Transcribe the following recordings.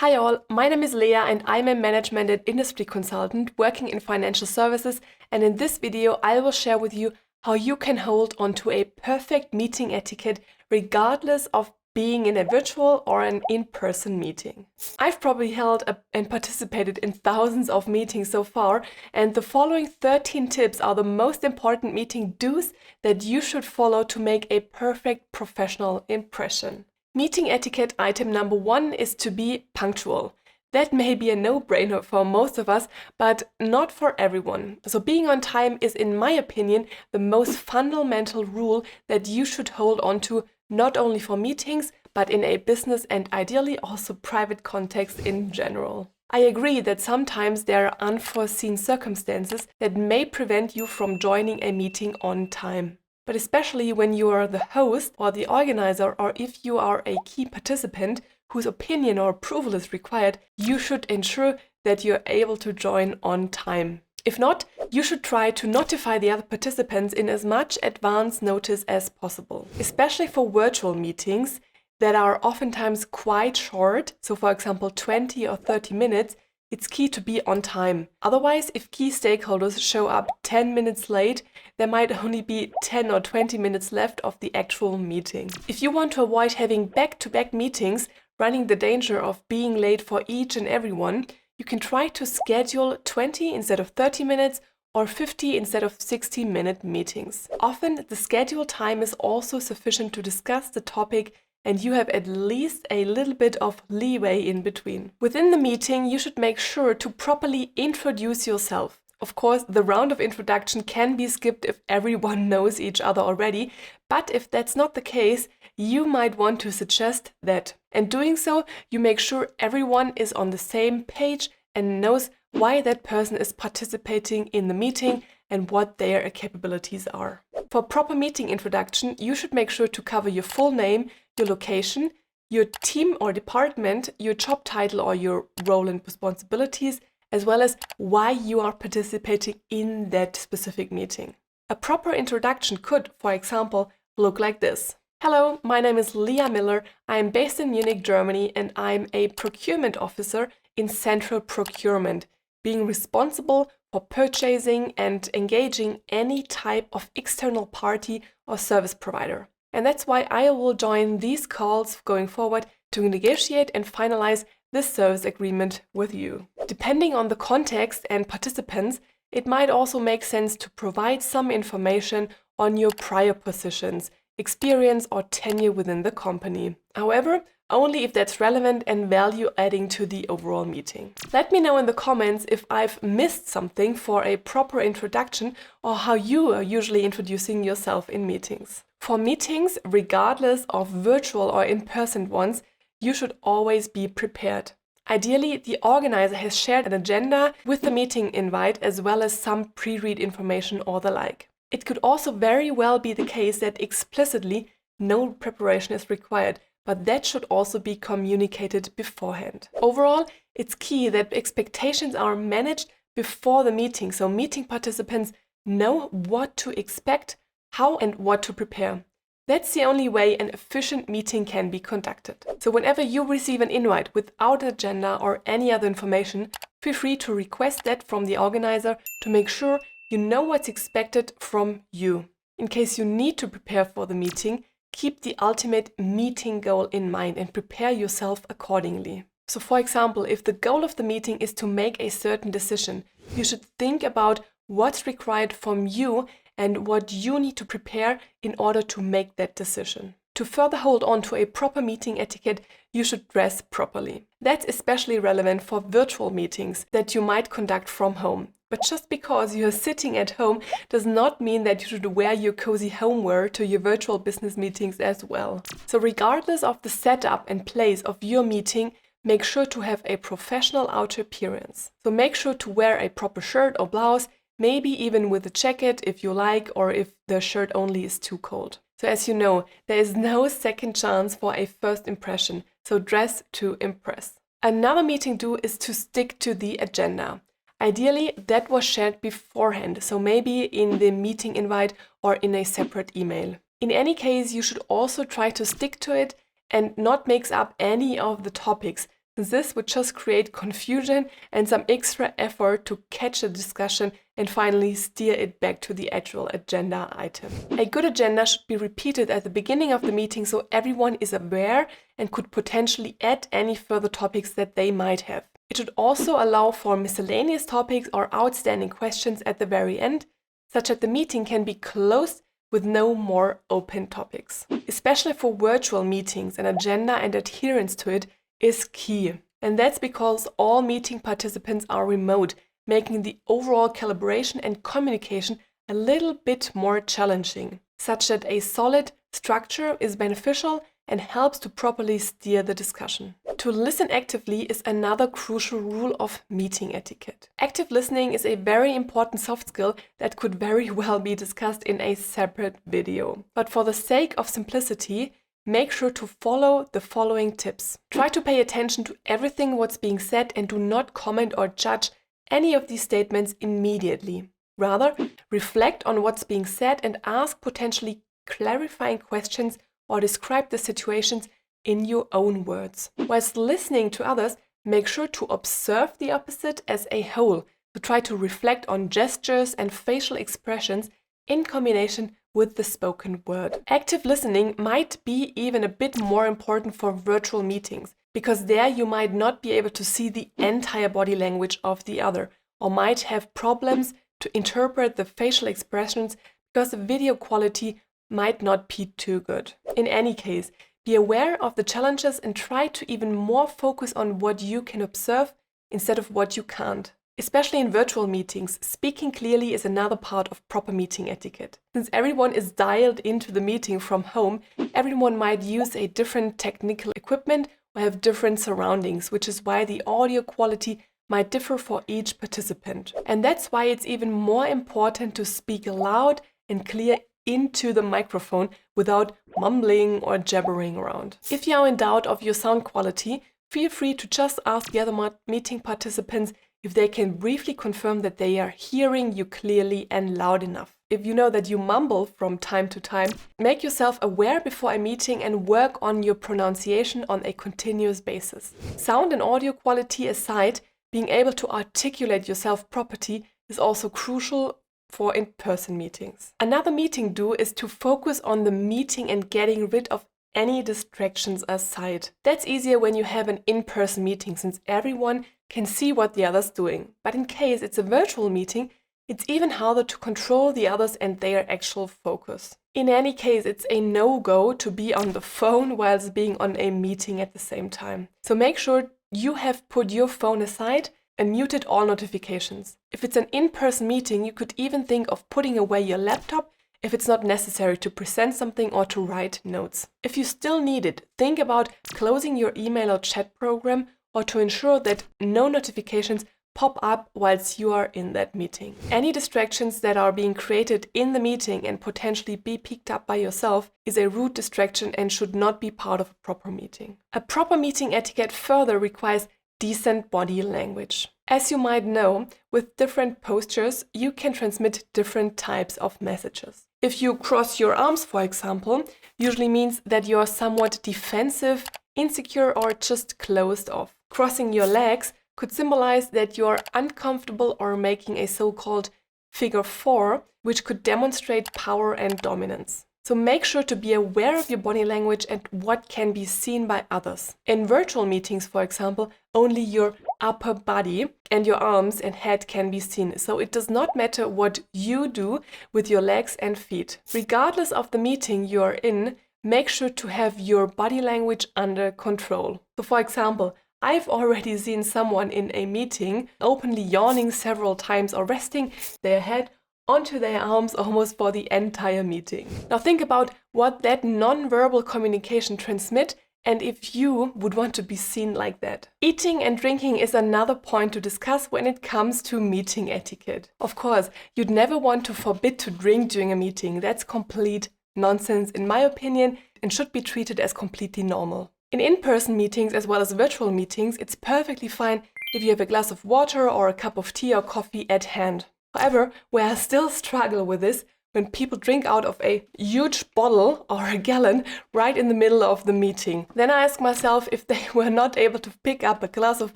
Hi all, my name is Lea and I'm a management and industry consultant working in financial services, and in this video I will share with you how you can hold on to a perfect meeting etiquette regardless of being in a virtual or an in-person meeting. I've probably held and participated in thousands of meetings so far, and the following 13 tips are the most important meeting do's that you should follow to make a perfect professional impression. Meeting etiquette item number 1 is to be punctual. That may be a no-brainer for most of us, but not for everyone. So being on time is, in my opinion, the most fundamental rule that you should hold on to, not only for meetings, but in a business and ideally also private context in general. I agree that sometimes there are unforeseen circumstances that may prevent you from joining a meeting on time. But especially when you are the host or the organizer, or if you are a key participant whose opinion or approval is required, you should ensure that you're able to join on time. If not, you should try to notify the other participants in as much advance notice as possible. Especially for virtual meetings that are oftentimes quite short, so for example 20 or 30 minutes, it's key to be on time. Otherwise, if key stakeholders show up 10 minutes late, there might only be 10 or 20 minutes left of the actual meeting. If you want to avoid having back-to-back meetings, running the danger of being late for each and every one, you can try to schedule 20 instead of 30 minutes or 50 instead of 60-minute meetings. Often, the scheduled time is also sufficient to discuss the topic, and you have at least a little bit of leeway in between. Within the meeting, you should make sure to properly introduce yourself. Of course, the round of introduction can be skipped if everyone knows each other already, but if that's not the case, you might want to suggest that. And doing so, you make sure everyone is on the same page and knows why that person is participating in the meeting and what their capabilities are. For proper meeting introduction, you should make sure to cover your full name, your location, your team or department, your job title or your role and responsibilities, as well as why you are participating in that specific meeting. A proper introduction could, for example, look like this. Hello, my name is Lea Miller. I am based in Munich, Germany, and I'm a procurement officer in central procurement, being responsible for purchasing and engaging any type of external party or service provider. And that's why I will join these calls going forward to negotiate and finalize this service agreement with you. Depending on the context and participants, it might also make sense to provide some information on your prior positions, experience or tenure within the company. However, only if that's relevant and value adding to the overall meeting. Let me know in the comments if I've missed something for a proper introduction or how you are usually introducing yourself in meetings. For meetings, regardless of virtual or in-person ones, you should always be prepared. Ideally, the organizer has shared an agenda with the meeting invite as well as some pre-read information or the like. It could also very well be the case that explicitly no preparation is required, but that should also be communicated beforehand. Overall, it's key that expectations are managed before the meeting, so meeting participants know what to expect, how and what to prepare. That's the only way an efficient meeting can be conducted. So whenever you receive an invite without an agenda or any other information, feel free to request that from the organizer to make sure you know what's expected from you. In case you need to prepare for the meeting, keep the ultimate meeting goal in mind and prepare yourself accordingly. So for example, if the goal of the meeting is to make a certain decision, you should think about what's required from you and what you need to prepare in order to make that decision. To further hold on to a proper meeting etiquette, you should dress properly. That's especially relevant for virtual meetings that you might conduct from home. But just because you're sitting at home does not mean that you should wear your cozy homeware to your virtual business meetings as well. So regardless of the setup and place of your meeting, make sure to have a professional outer appearance. So make sure to wear a proper shirt or blouse, maybe even with a jacket if you like, or if the shirt only is too cold. So as you know, there is no second chance for a first impression, so dress to impress. Another meeting do is to stick to the agenda. Ideally, that was shared beforehand, so maybe in the meeting invite or in a separate email. In any case, you should also try to stick to it and not mix up any of the topics, since this would just create confusion and some extra effort to catch the discussion and finally steer it back to the actual agenda item. A good agenda should be repeated at the beginning of the meeting so everyone is aware and could potentially add any further topics that they might have. It should also allow for miscellaneous topics or outstanding questions at the very end, such that the meeting can be closed with no more open topics. Especially for virtual meetings, an agenda and adherence to it is key. And that's because all meeting participants are remote, making the overall calibration and communication a little bit more challenging, such that a solid structure is beneficial and helps to properly steer the discussion. To listen actively is another crucial rule of meeting etiquette. Active listening is a very important soft skill that could very well be discussed in a separate video. But for the sake of simplicity, make sure to follow the following tips. Try to pay attention to everything what's being said and do not comment or judge any of these statements immediately. Rather, reflect on what's being said and ask potentially clarifying questions or describe the situations in your own words. Whilst listening to others, make sure to observe the opposite as a whole, to try to reflect on gestures and facial expressions in combination with the spoken word. Active listening might be even a bit more important for virtual meetings, because there you might not be able to see the entire body language of the other, or might have problems to interpret the facial expressions because the video quality might not be too good. In any case, be aware of the challenges and try to even more focus on what you can observe instead of what you can't. Especially in virtual meetings, speaking clearly is another part of proper meeting etiquette. Since everyone is dialed into the meeting from home, everyone might use a different technical equipment or have different surroundings, which is why the audio quality might differ for each participant. And that's why it's even more important to speak loud and clear into the microphone without mumbling or jabbering around. If you are in doubt of your sound quality, feel free to just ask the other meeting participants if they can briefly confirm that they are hearing you clearly and loud enough. If you know that you mumble from time to time, make yourself aware before a meeting and work on your pronunciation on a continuous basis. Sound and audio quality aside, being able to articulate yourself properly is also crucial for in-person meetings. Another meeting do is to focus on the meeting and getting rid of any distractions aside. That's easier when you have an in-person meeting since everyone can see what the other's doing. But in case it's a virtual meeting, it's even harder to control the others and their actual focus. In any case, it's a no-go to be on the phone whilst being on a meeting at the same time. So make sure you have put your phone aside and muted all notifications. If it's an in-person meeting, you could even think of putting away your laptop if it's not necessary to present something or to write notes. If you still need it, think about closing your email or chat program or to ensure that no notifications pop up whilst you are in that meeting. Any distractions that are being created in the meeting and potentially be picked up by yourself is a rude distraction and should not be part of a proper meeting. A proper meeting etiquette further requires decent body language. As you might know, with different postures, you can transmit different types of messages. If you cross your arms, for example, usually means that you're somewhat defensive, insecure, or just closed off. Crossing your legs could symbolize that you're uncomfortable or making a so-called figure four, which could demonstrate power and dominance. So make sure to be aware of your body language and what can be seen by others. In virtual meetings, for example, only your upper body and your arms and head can be seen. So it does not matter what you do with your legs and feet. Regardless of the meeting you are in, make sure to have your body language under control. So for example, I've already seen someone in a meeting openly yawning several times or resting their head onto their arms almost for the entire meeting. Now think about what that non-verbal communication transmits and if you would want to be seen like that. Eating and drinking is another point to discuss when it comes to meeting etiquette. Of course, you'd never want to forbid to drink during a meeting. That's complete nonsense in my opinion and should be treated as completely normal. In-person meetings as well as virtual meetings, it's perfectly fine if you have a glass of water or a cup of tea or coffee at hand. However, where I still struggle with this, when people drink out of a huge bottle or a gallon right in the middle of the meeting. Then I ask myself if they were not able to pick up a glass of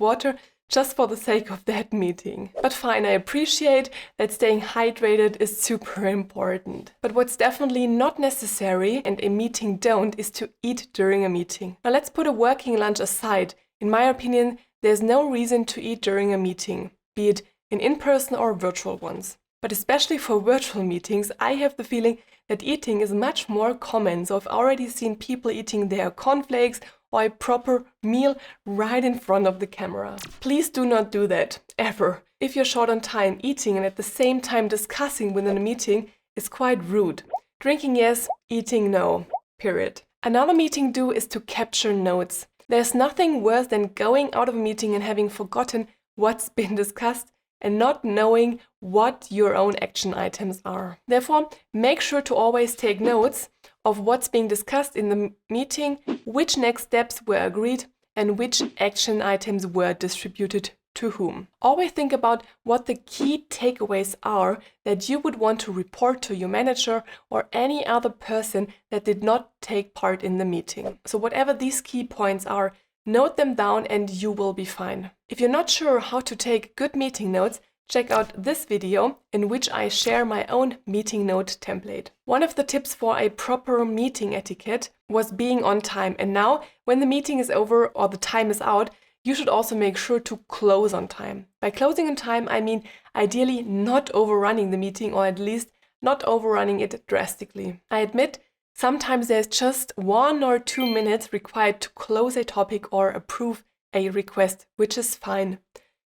water just for the sake of that meeting. But fine, I appreciate that staying hydrated is super important. But what's definitely not necessary, and a meeting don't, is to eat during a meeting. Now let's put a working lunch aside. In my opinion, there's no reason to eat during a meeting, be it in-person or virtual ones. But especially for virtual meetings, I have the feeling that eating is much more common. So I've already seen people eating their cornflakes or a proper meal right in front of the camera. Please do not do that, ever. If you're short on time, eating and at the same time discussing within a meeting is quite rude. Drinking yes, eating no, period. Another meeting do is to capture notes. There's nothing worse than going out of a meeting and having forgotten what's been discussed and not knowing what your own action items are. Therefore, make sure to always take notes of what's being discussed in the meeting, which next steps were agreed, and which action items were distributed to whom. Always think about what the key takeaways are that you would want to report to your manager or any other person that did not take part in the meeting. So whatever these key points are, note them down and you will be fine. If you're not sure how to take good meeting notes, check out this video in which I share my own meeting note template. One of the tips for a proper meeting etiquette was being on time. And now, when the meeting is over or the time is out, you should also make sure to close on time. By closing on time, I mean ideally not overrunning the meeting, or at least not overrunning it drastically. I admit, sometimes there's just 1 or 2 minutes required to close a topic or approve a request, which is fine.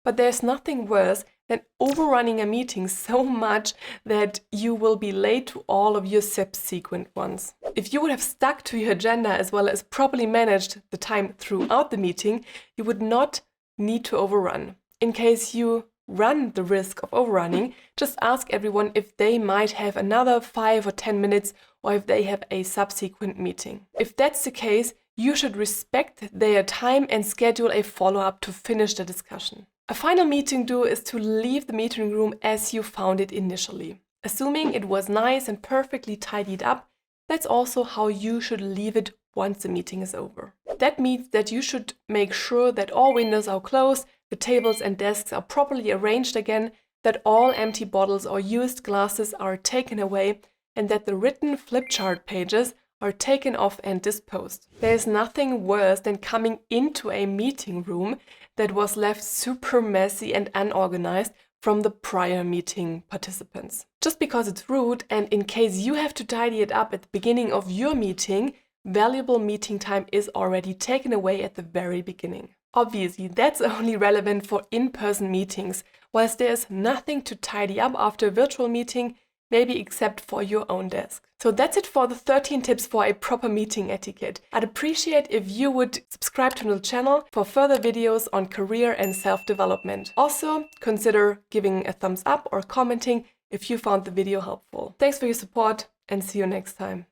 But there's nothing worse than overrunning a meeting so much that you will be late to all of your subsequent ones. If you would have stuck to your agenda as well as properly managed the time throughout the meeting, you would not need to overrun. In case you run the risk of overrunning, just ask everyone if they might have another 5 or 10 minutes or if they have a subsequent meeting. If that's the case, you should respect their time and schedule a follow-up to finish the discussion. A final meeting do is to leave the meeting room as you found it initially. Assuming it was nice and perfectly tidied up, that's also how you should leave it once the meeting is over. That means that you should make sure that all windows are closed, the tables and desks are properly arranged again, that all empty bottles or used glasses are taken away, and that the written flip chart pages are taken off and disposed. There is nothing worse than coming into a meeting room that was left super messy and unorganized from the prior meeting participants. Just because it's rude, and in case you have to tidy it up at the beginning of your meeting, valuable meeting time is already taken away at the very beginning. Obviously, that's only relevant for in-person meetings, whilst there's nothing to tidy up after a virtual meeting, maybe except for your own desk. So that's it for the 13 tips for a proper meeting etiquette. I'd appreciate if you would subscribe to the channel for further videos on career and self-development. Also, consider giving a thumbs up or commenting if you found the video helpful. Thanks for your support and see you next time.